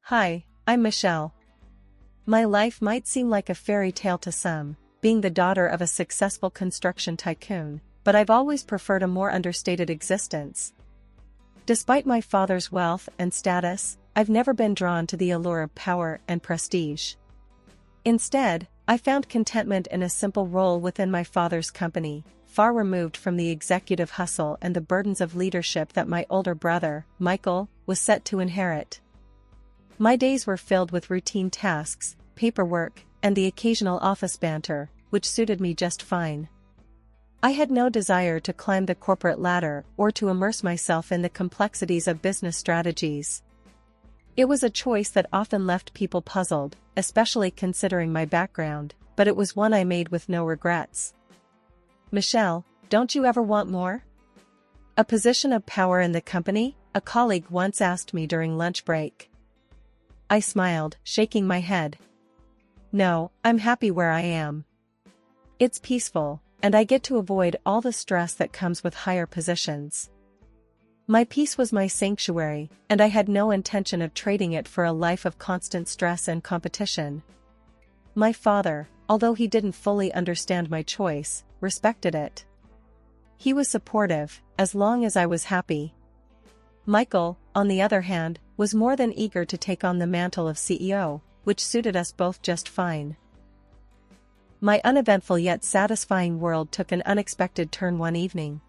Hi, I'm Michelle. My life might seem like a fairy tale to some, being the daughter of a successful construction tycoon, but I've always preferred a more understated existence. Despite my father's wealth and status, I've never been drawn to the allure of power and prestige. Instead, I found contentment in a simple role within my father's company, far removed from the executive hustle and the burdens of leadership that my older brother, Michael, was set to inherit. My days were filled with routine tasks, paperwork, and the occasional office banter, which suited me just fine. I had no desire to climb the corporate ladder or to immerse myself in the complexities of business strategies. It was a choice that often left people puzzled, especially considering my background, but it was one I made with no regrets. Michelle, don't you ever want more? A position of power in the company? A colleague once asked me during lunch break. I smiled, shaking my head. No, I'm happy where I am. It's peaceful, and I get to avoid all the stress that comes with higher positions. My peace was my sanctuary, and I had no intention of trading it for a life of constant stress and competition. My father, although he didn't fully understand my choice, respected it. He was supportive, as long as I was happy. Michael, on the other hand, was more than eager to take on the mantle of CEO, which suited us both just fine. My uneventful yet satisfying world took an unexpected turn one evening.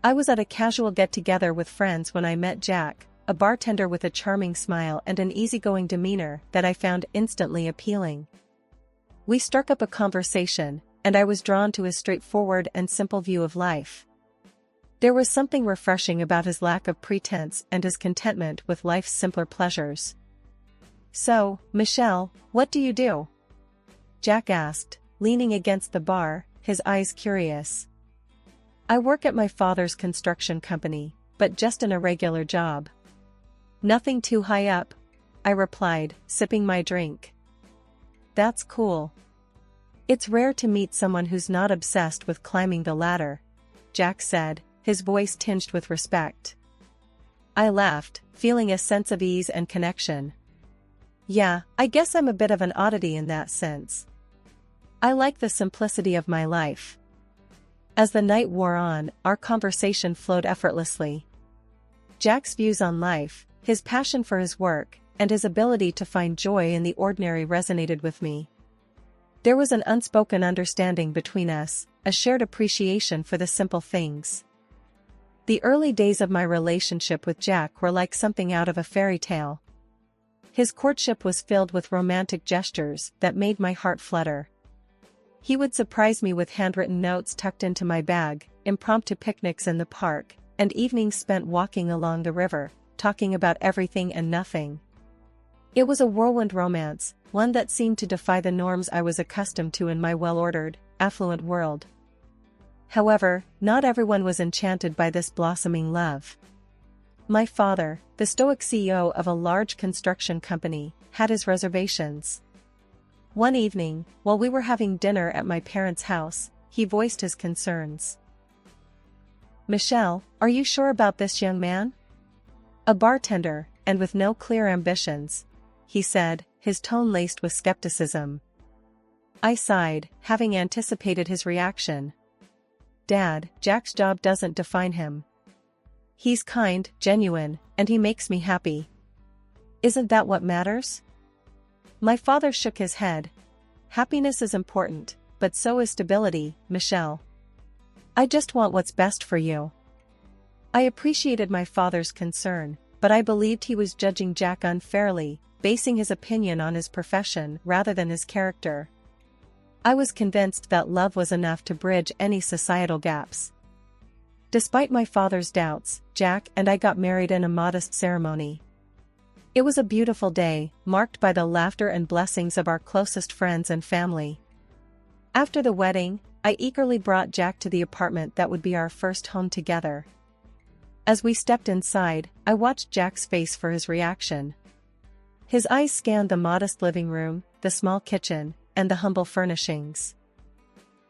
I was at a casual get-together with friends when I met Jack, a bartender with a charming smile and an easygoing demeanor that I found instantly appealing. We struck up a conversation, and I was drawn to his straightforward and simple view of life. There was something refreshing about his lack of pretense and his contentment with life's simpler pleasures. So, Michelle, what do you do? Jack asked, leaning against the bar, his eyes curious. I work at my father's construction company, but just an irregular job. Nothing too high up, I replied, sipping my drink. That's cool. It's rare to meet someone who's not obsessed with climbing the ladder, Jack said, his voice tinged with respect. I laughed, feeling a sense of ease and connection. Yeah, I guess I'm a bit of an oddity in that sense. I like the simplicity of my life. As the night wore on, our conversation flowed effortlessly. Jack's views on life, his passion for his work, and his ability to find joy in the ordinary resonated with me. There was an unspoken understanding between us, a shared appreciation for the simple things. The early days of my relationship with Jack were like something out of a fairy tale. His courtship was filled with romantic gestures that made my heart flutter. He would surprise me with handwritten notes tucked into my bag, impromptu picnics in the park, and evenings spent walking along the river, talking about everything and nothing. It was a whirlwind romance, one that seemed to defy the norms I was accustomed to in my well-ordered, affluent world. However, not everyone was enchanted by this blossoming love. My father, the stoic CEO of a large construction company, had his reservations. One evening, while we were having dinner at my parents' house, he voiced his concerns. Michelle, are you sure about this young man? A bartender, and with no clear ambitions, he said, his tone laced with skepticism. I sighed, having anticipated his reaction. Dad, Jack's job doesn't define him. He's kind, genuine, and he makes me happy. Isn't that what matters? My father shook his head. Happiness is important, but so is stability, Michelle. I just want what's best for you. I appreciated my father's concern, but I believed he was judging Jack unfairly, basing his opinion on his profession rather than his character. I was convinced that love was enough to bridge any societal gaps. Despite my father's doubts, Jack and I got married in a modest ceremony. It was a beautiful day, marked by the laughter and blessings of our closest friends and family. After the wedding, I eagerly brought Jack to the apartment that would be our first home together. As we stepped inside, I watched Jack's face for his reaction. His eyes scanned the modest living room, the small kitchen, and the humble furnishings.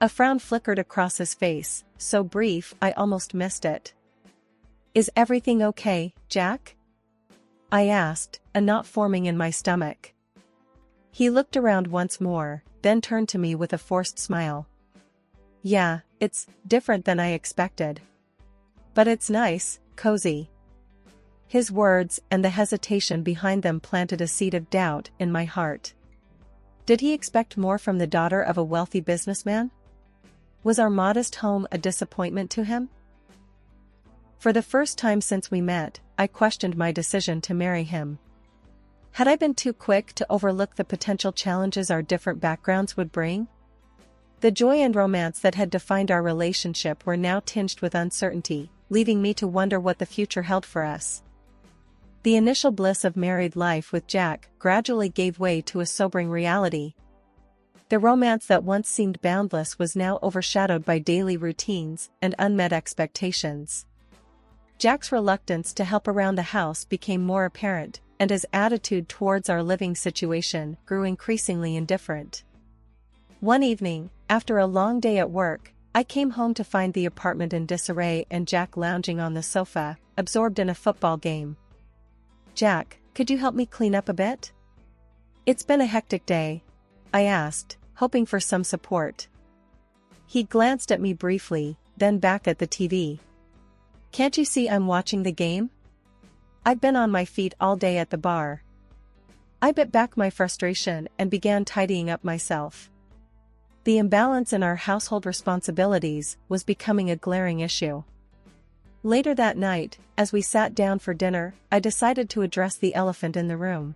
A frown flickered across his face, so brief I almost missed it. Is everything okay, Jack? I asked, a knot forming in my stomach. He looked around once more, then turned to me with a forced smile. Yeah, it's different than I expected. But it's nice, cozy. His words and the hesitation behind them planted a seed of doubt in my heart. Did he expect more from the daughter of a wealthy businessman? Was our modest home a disappointment to him? For the first time since we met, I questioned my decision to marry him. Had I been too quick to overlook the potential challenges our different backgrounds would bring? The joy and romance that had defined our relationship were now tinged with uncertainty, leaving me to wonder what the future held for us. The initial bliss of married life with Jack gradually gave way to a sobering reality. The romance that once seemed boundless was now overshadowed by daily routines and unmet expectations. Jack's reluctance to help around the house became more apparent, and his attitude towards our living situation grew increasingly indifferent. One evening, after a long day at work, I came home to find the apartment in disarray and Jack lounging on the sofa, absorbed in a football game. "Jack, could you help me clean up a bit? It's been a hectic day," I asked, hoping for some support. He glanced at me briefly, then back at the TV. "Can't you see I'm watching the game? I've been on my feet all day at the bar." I bit back my frustration and began tidying up myself. The imbalance in our household responsibilities was becoming a glaring issue. Later that night, as we sat down for dinner, I decided to address the elephant in the room.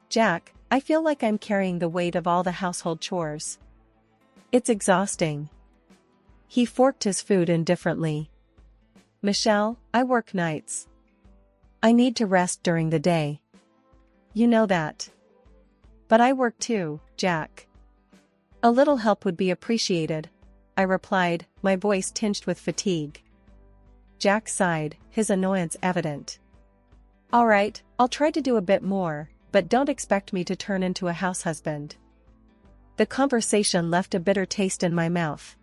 "Jack, I feel like I'm carrying the weight of all the household chores. It's exhausting." He forked his food indifferently. "Michelle, I work nights. I need to rest during the day. You know that." "But I work too, Jack." "A little help would be appreciated," I replied, my voice tinged with fatigue. Jack sighed, his annoyance evident. "All right, I'll try to do a bit more, but don't expect me to turn into a house husband." The conversation left a bitter taste in my mouth.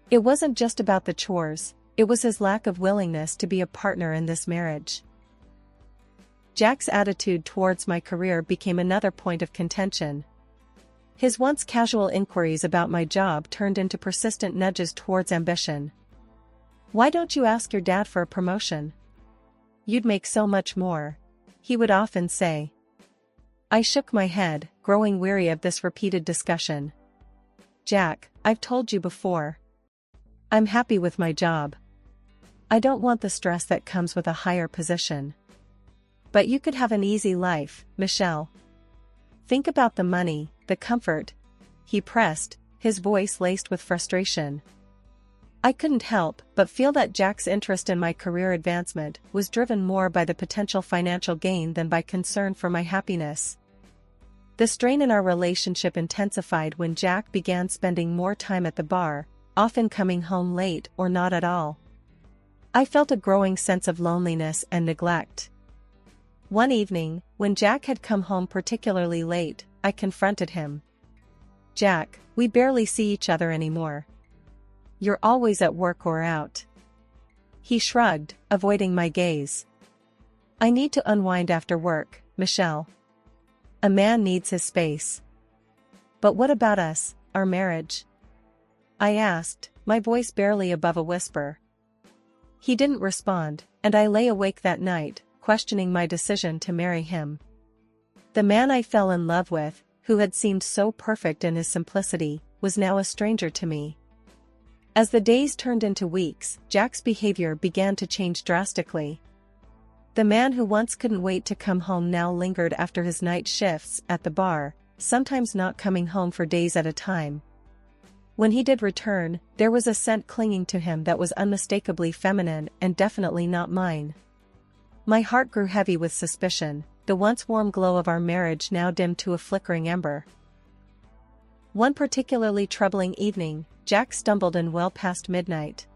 It wasn't just about the chores, it was his lack of willingness to be a partner in this marriage. Jack's attitude towards my career became another point of contention. His once casual inquiries about my job turned into persistent nudges towards ambition. "Why don't you ask your dad for a promotion? You'd make so much more," he would often say. I shook my head, growing weary of this repeated discussion. "Jack, I've told you before. I'm happy with my job. I don't want the stress that comes with a higher position." "But you could have an easy life, Michelle. Think about the money, the comfort," he pressed, his voice laced with frustration. I couldn't help but feel that Jack's interest in my career advancement was driven more by the potential financial gain than by concern for my happiness. The strain in our relationship intensified when Jack began spending more time at the bar, often coming home late or not at all. I felt a growing sense of loneliness and neglect. One evening, when Jack had come home particularly late, I confronted him. "Jack, we barely see each other anymore. You're always at work or out." He shrugged, avoiding my gaze. "I need to unwind after work, Michelle. A man needs his space." "But what about us, our marriage?" I asked, my voice barely above a whisper. He didn't respond, and I lay awake that night, questioning my decision to marry him. The man I fell in love with, who had seemed so perfect in his simplicity, was now a stranger to me. As the days turned into weeks, Jack's behavior began to change drastically. The man who once couldn't wait to come home now lingered after his night shifts at the bar, sometimes not coming home for days at a time. When he did return, there was a scent clinging to him that was unmistakably feminine and definitely not mine. My heart grew heavy with suspicion, the once warm glow of our marriage now dimmed to a flickering ember. One particularly troubling evening, Jack stumbled in well past midnight.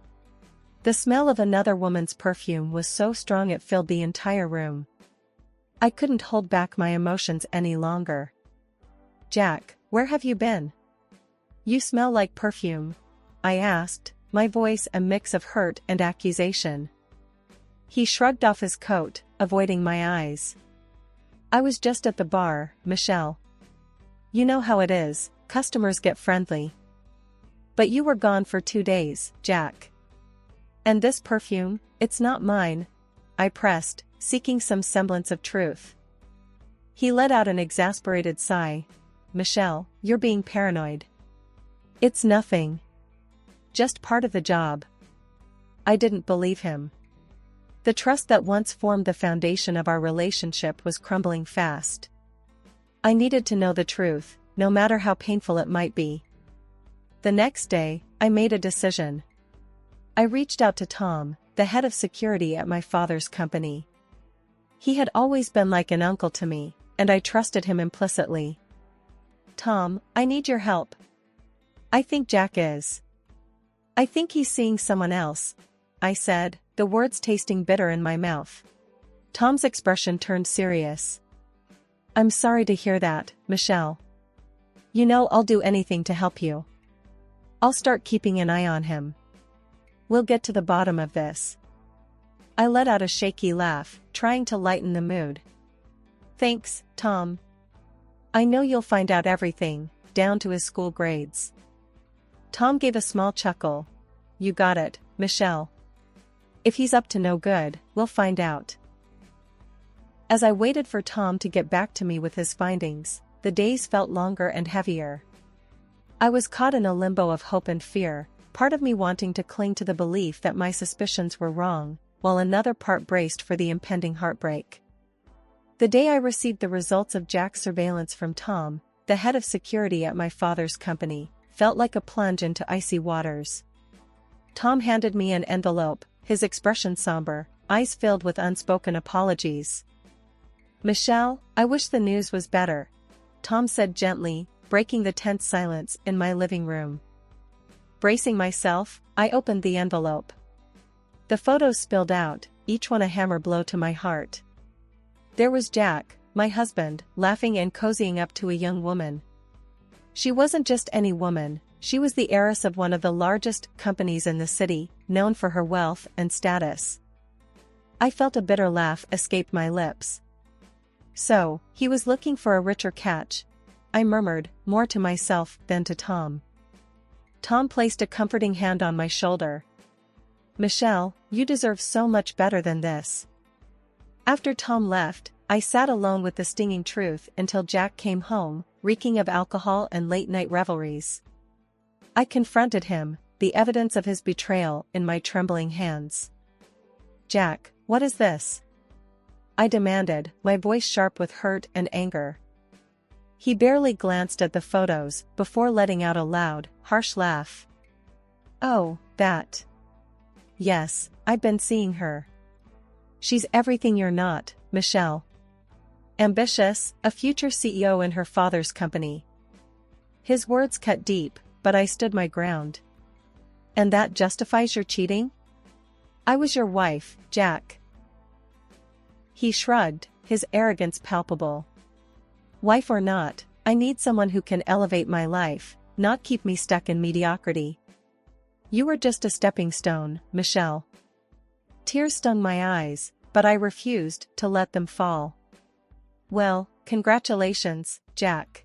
The smell of another woman's perfume was so strong it filled the entire room. I couldn't hold back my emotions any longer. "Jack, where have you been? You smell like perfume," I asked, my voice a mix of hurt and accusation. He shrugged off his coat, avoiding my eyes. I was just at the bar, Michelle. You know how it is, customers get friendly. But you were gone for 2 days, Jack. And this perfume, it's not mine, I pressed, seeking some semblance of truth. He let out an exasperated sigh. Michelle, you're being paranoid. It's nothing. Just part of the job. I didn't believe him. The trust that once formed the foundation of our relationship was crumbling fast. I needed to know the truth, no matter how painful it might be. The next day, I made a decision. I reached out to Tom, the head of security at my father's company. He had always been like an uncle to me, and I trusted him implicitly. Tom, I need your help. I think Jack is. I think he's seeing someone else, I said, the words tasting bitter in my mouth. Tom's expression turned serious. I'm sorry to hear that, Michelle. You know I'll do anything to help you. I'll start keeping an eye on him. We'll get to the bottom of this. I let out a shaky laugh, trying to lighten the mood. Thanks, Tom. I know you'll find out everything, down to his school grades. Tom gave a small chuckle. You got it, Michelle. If he's up to no good, we'll find out. As I waited for Tom to get back to me with his findings, the days felt longer and heavier. I was caught in a limbo of hope and fear, part of me wanting to cling to the belief that my suspicions were wrong, while another part braced for the impending heartbreak. The day I received the results of Jack's surveillance from Tom, the head of security at my father's company, felt like a plunge into icy waters. Tom handed me an envelope, his expression somber, eyes filled with unspoken apologies. Michelle, I wish the news was better, Tom said gently, breaking the tense silence in my living room. Bracing myself, I opened the envelope. The photos spilled out, each one a hammer blow to my heart. There was Jack, my husband, laughing and cozying up to a young woman. She wasn't just any woman, she was the heiress of one of the largest companies in the city, known for her wealth and status. I felt a bitter laugh escape my lips. So, he was looking for a richer catch, I murmured, more to myself than to Tom. Tom placed a comforting hand on my shoulder. Michelle, you deserve so much better than this. After Tom left, I sat alone with the stinging truth until Jack came home, reeking of alcohol and late-night revelries. I confronted him, the evidence of his betrayal in my trembling hands. Jack, what is this? I demanded, my voice sharp with hurt and anger. He barely glanced at the photos before letting out a loud, harsh laugh. Oh, that. Yes, I've been seeing her. She's everything you're not, Michelle. Ambitious, a future CEO in her father's company. His words cut deep, but I stood my ground. And that justifies your cheating? I was your wife, Jack. He shrugged, his arrogance palpable. Wife or not, I need someone who can elevate my life, not keep me stuck in mediocrity. You were just a stepping stone, Michelle. Tears stung my eyes, but I refused to let them fall. Well, congratulations, Jack.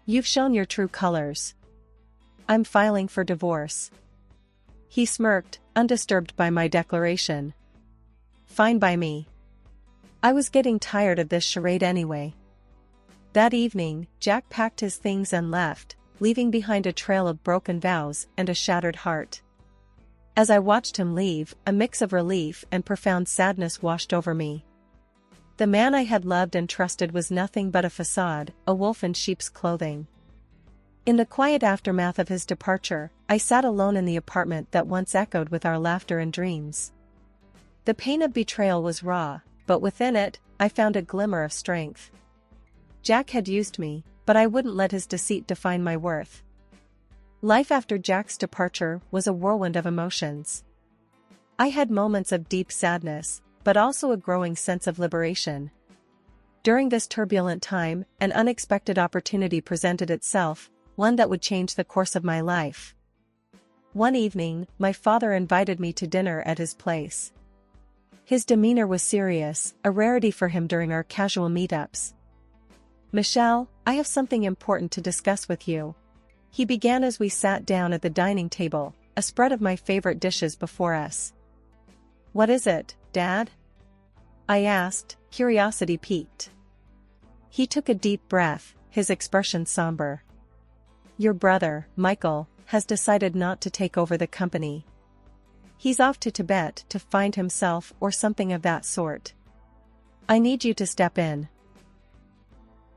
You've shown your true colors. I'm filing for divorce. He smirked, undisturbed by my declaration. Fine by me. I was getting tired of this charade anyway. That evening, Jack packed his things and left, leaving behind a trail of broken vows and a shattered heart. As I watched him leave, a mix of relief and profound sadness washed over me. The man I had loved and trusted was nothing but a facade, a wolf in sheep's clothing. In the quiet aftermath of his departure, I sat alone in the apartment that once echoed with our laughter and dreams. The pain of betrayal was raw, but within it, I found a glimmer of strength. Jack had used me, but I wouldn't let his deceit define my worth. Life after Jack's departure was a whirlwind of emotions. I had moments of deep sadness, but also a growing sense of liberation. During this turbulent time, an unexpected opportunity presented itself, one that would change the course of my life. One evening, my father invited me to dinner at his place. His demeanor was serious, a rarity for him during our casual meetups. "Michelle, I have something important to discuss with you," he began as we sat down at the dining table, a spread of my favorite dishes before us. "What is it, Dad?" I asked, curiosity piqued. He took a deep breath, his expression somber. "Your brother, Michael, has decided not to take over the company. He's off to Tibet to find himself or something of that sort. I need you to step in."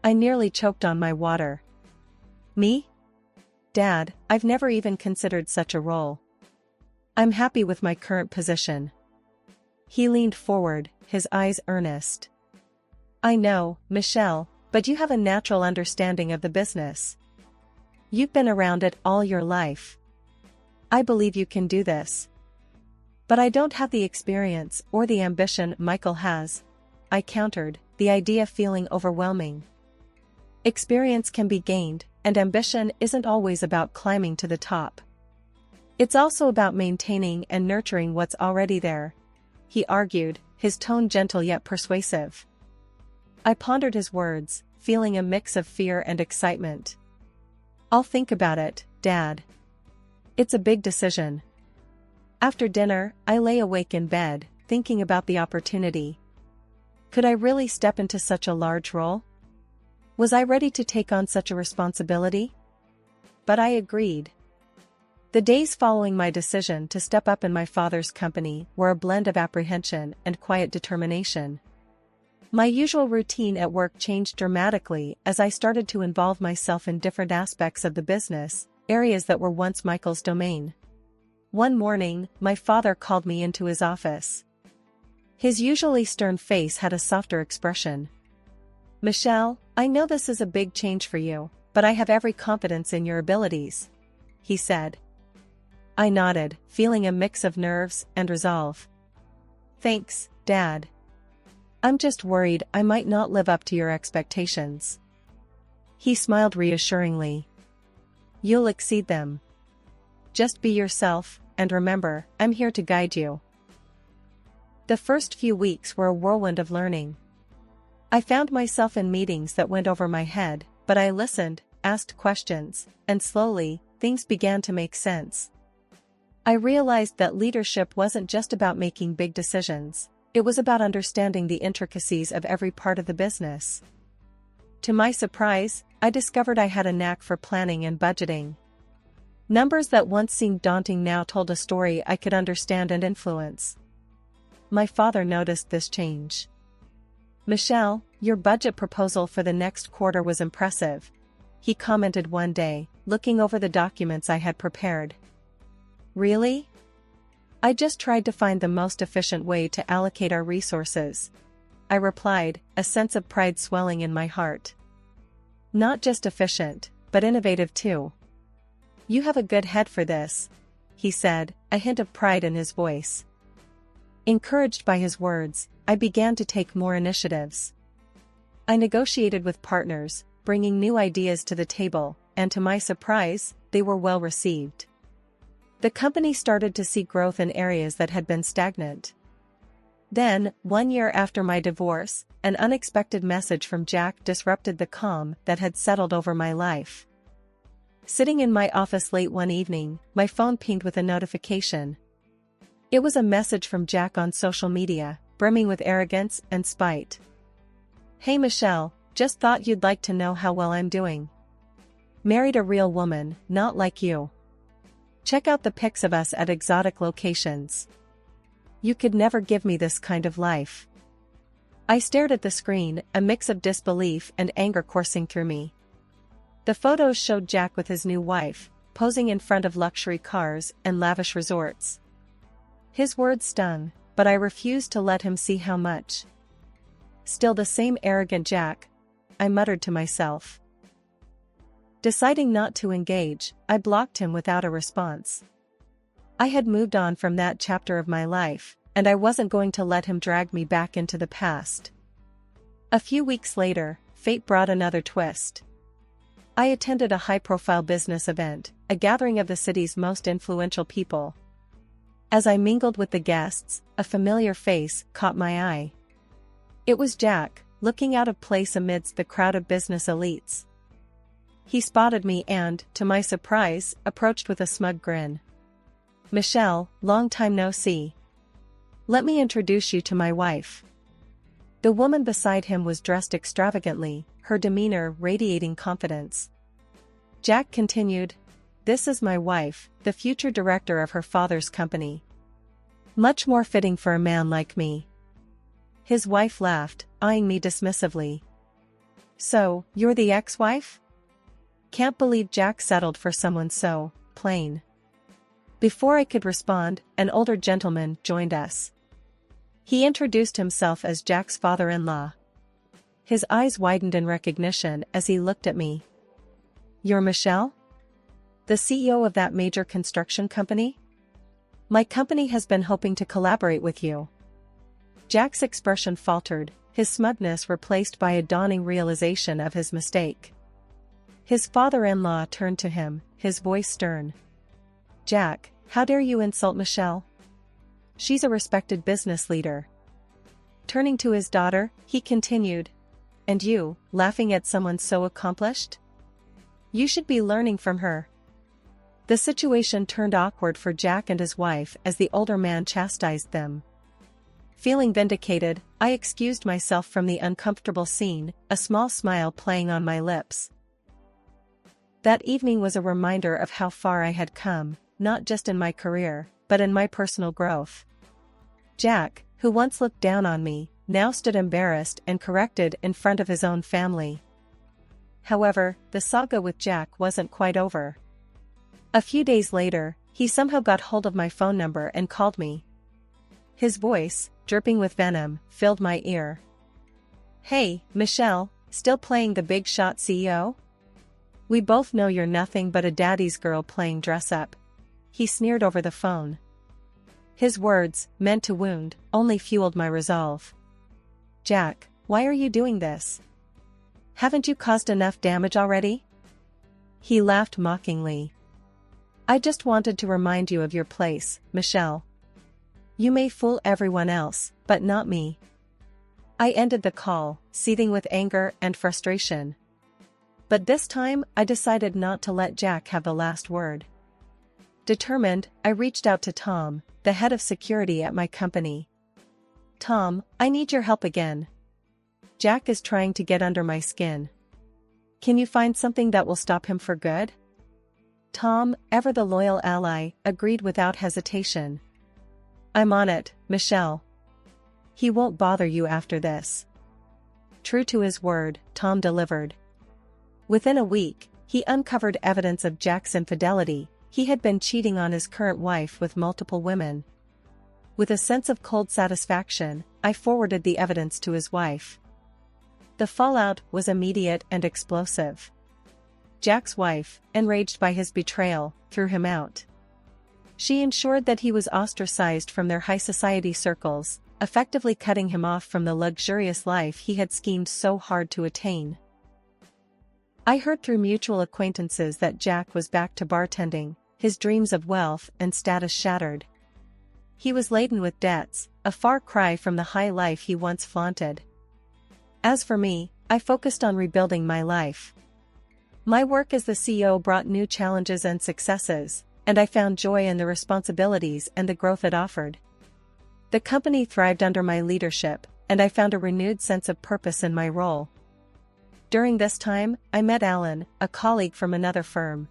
I nearly choked on my water. "Me? Dad, I've never even considered such a role. I'm happy with my current position." He leaned forward, his eyes earnest. "I know, Michelle, but you have a natural understanding of the business. You've been around it all your life. I believe you can do this. But I don't have the experience or the ambition Michael has," I countered, the idea feeling overwhelming. "Experience can be gained, and ambition isn't always about climbing to the top. It's also about maintaining and nurturing what's already there," he argued, his tone gentle yet persuasive. I pondered his words, feeling a mix of fear and excitement. "I'll think about it, Dad. It's a big decision." After dinner, I lay awake in bed, thinking about the opportunity. Could I really step into such a large role? Was I ready to take on such a responsibility? But I agreed. The days following my decision to step up in my father's company were a blend of apprehension and quiet determination. My usual routine at work changed dramatically as I started to involve myself in different aspects of the business, areas that were once Michael's domain. One morning, my father called me into his office. His usually stern face had a softer expression. "Michelle, I know this is a big change for you, but I have every confidence in your abilities," he said. I nodded, feeling a mix of nerves and resolve. "Thanks, Dad. I'm just worried I might not live up to your expectations." He smiled reassuringly. "You'll exceed them. Just be yourself, and remember, I'm here to guide you." The first few weeks were a whirlwind of learning. I found myself in meetings that went over my head, but I listened, asked questions, and slowly, things began to make sense. I realized that leadership wasn't just about making big decisions, it was about understanding the intricacies of every part of the business. To my surprise, I discovered I had a knack for planning and budgeting. Numbers that once seemed daunting now told a story I could understand and influence. My father noticed this change. "Michelle, your budget proposal for the next quarter was impressive," he commented one day, looking over the documents I had prepared. "Really? I just tried to find the most efficient way to allocate our resources," I replied, a sense of pride swelling in my heart. "Not just efficient, but innovative too. You have a good head for this," he said, a hint of pride in his voice. Encouraged by his words, I began to take more initiatives. I negotiated with partners, bringing new ideas to the table, and to my surprise, they were well received. The company started to see growth in areas that had been stagnant. Then, 1 year after my divorce, an unexpected message from Jack disrupted the calm that had settled over my life. Sitting in my office late one evening, my phone pinged with a notification. It was a message from Jack on social media, brimming with arrogance and spite. "Hey Michelle, just thought you'd like to know how well I'm doing. Married a real woman, not like you. Check out the pics of us at exotic locations. You could never give me this kind of life." I stared at the screen, a mix of disbelief and anger coursing through me. The photos showed Jack with his new wife, posing in front of luxury cars and lavish resorts. His words stung, but I refused to let him see how much. "Still the same arrogant Jack," I muttered to myself. Deciding not to engage, I blocked him without a response. I had moved on from that chapter of my life, and I wasn't going to let him drag me back into the past. A few weeks later, fate brought another twist. I attended a high-profile business event, a gathering of the city's most influential people. As I mingled with the guests, a familiar face caught my eye. It was Jack, looking out of place amidst the crowd of business elites. He spotted me and, to my surprise, approached with a smug grin. "Michelle, long time no see. Let me introduce you to my wife." The woman beside him was dressed extravagantly, her demeanor radiating confidence. Jack continued, "This is my wife, the future director of her father's company. Much more fitting for a man like me." His wife laughed, eyeing me dismissively. "So, you're the ex-wife?" Can't believe Jack settled for someone so plain. Before I could respond, an older gentleman joined us. He introduced himself as Jack's father-in-law. His eyes widened in recognition as he looked at me. "You're Michelle? The CEO of that major construction company? My company has been hoping to collaborate with you." Jack's expression faltered, his smugness replaced by a dawning realization of his mistake. His father-in-law turned to him, his voice stern. "Jack, how dare you insult Michelle? She's a respected business leader." Turning to his daughter, he continued, "And you, laughing at someone so accomplished? You should be learning from her." The situation turned awkward for Jack and his wife as the older man chastised them. Feeling vindicated, I excused myself from the uncomfortable scene, a small smile playing on my lips. That evening was a reminder of how far I had come, not just in my career, but in my personal growth. Jack, who once looked down on me, now stood embarrassed and corrected in front of his own family. However, the saga with Jack wasn't quite over. A few days later, he somehow got hold of my phone number and called me. His voice, dripping with venom, filled my ear. "Hey, Michelle, still playing the big shot CEO? We both know you're nothing but a daddy's girl playing dress-up," he sneered over the phone. His words, meant to wound, only fueled my resolve. "Jack, why are you doing this? Haven't you caused enough damage already?" He laughed mockingly. "I just wanted to remind you of your place, Michelle. You may fool everyone else, but not me." I ended the call, seething with anger and frustration. But this time, I decided not to let Jack have the last word. Determined, I reached out to Tom, the head of security at my company. "Tom, I need your help again. Jack is trying to get under my skin. Can you find something that will stop him for good?" Tom, ever the loyal ally, agreed without hesitation. "I'm on it, Michelle. He won't bother you after this." True to his word, Tom delivered. Within a week, he uncovered evidence of Jack's infidelity. He had been cheating on his current wife with multiple women. With a sense of cold satisfaction, I forwarded the evidence to his wife. The fallout was immediate and explosive. Jack's wife, enraged by his betrayal, threw him out. She ensured that he was ostracized from their high society circles, effectively cutting him off from the luxurious life he had schemed so hard to attain. I heard through mutual acquaintances that Jack was back to bartending, his dreams of wealth and status shattered. He was laden with debts, a far cry from the high life he once flaunted. As for me, I focused on rebuilding my life. My work as the CEO brought new challenges and successes, and I found joy in the responsibilities and the growth it offered. The company thrived under my leadership, and I found a renewed sense of purpose in my role. During this time, I met Alan, a colleague from another firm.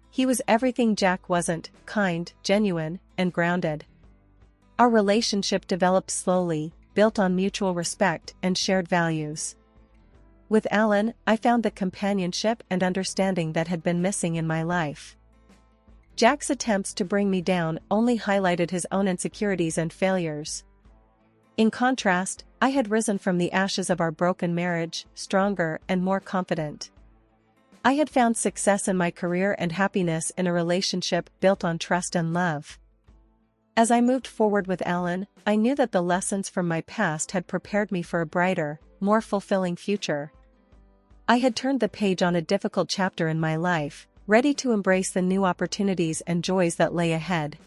He was everything Jack wasn't: kind, genuine, and grounded. Our relationship developed slowly, built on mutual respect and shared values. With Alan, I found the companionship and understanding that had been missing in my life. Jack's attempts to bring me down only highlighted his own insecurities and failures. In contrast, I had risen from the ashes of our broken marriage, stronger and more confident. I had found success in my career and happiness in a relationship built on trust and love. As I moved forward with Alan, I knew that the lessons from my past had prepared me for a brighter, more fulfilling future. I had turned the page on a difficult chapter in my life, ready to embrace the new opportunities and joys that lay ahead.